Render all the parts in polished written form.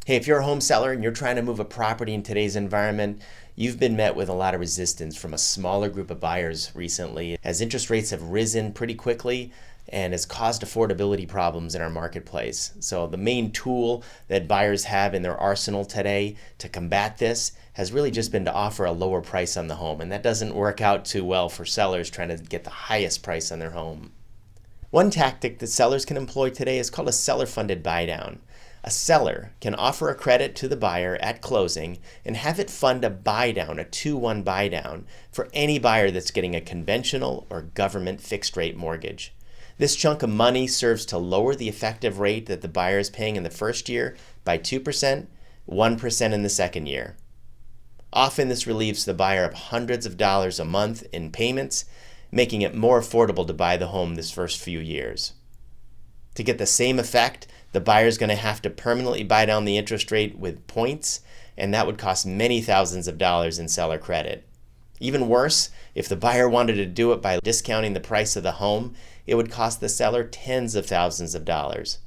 Hey, if you're a home seller and you're trying to move a property in today's environment, you've been met with a lot of resistance from a smaller group of buyers recently as interest rates have risen pretty quickly and has caused affordability problems in our marketplace. So the main tool that buyers have in their arsenal today to combat this has really just been to offer a lower price on the home, and that doesn't work out too well for sellers trying to get the highest price on their home. One tactic that sellers can employ today is called a seller-funded buydown. A seller can offer a credit to the buyer at closing and have it fund a buydown, a 2-1 buydown, for any buyer that's getting a conventional or government fixed-rate mortgage. This chunk of money serves to lower the effective rate that the buyer is paying in the first year by 2%, 1% in the second year. Often this relieves the buyer of hundreds of dollars a month in payments, making it more affordable to buy the home this first few years. To get the same effect, the buyer is going to have to permanently buy down the interest rate with points, and that would cost many thousands of dollars in seller credit. Even worse, if the buyer wanted to do it by discounting the price of the home, it would cost the seller tens of thousands of dollars.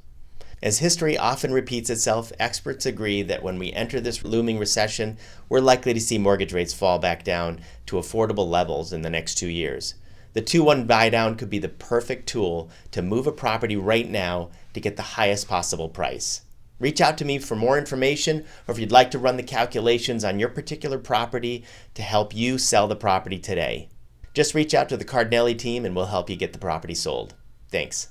As history often repeats itself, experts agree that when we enter this looming recession, we're likely to see mortgage rates fall back down to affordable levels in the next 2 years. The 2-1 buydown could be the perfect tool to move a property right now to get the highest possible price. Reach out to me for more information, or if you'd like to run the calculations on your particular property to help you sell the property today. Just reach out to the Cardinali team and we'll help you get the property sold. Thanks.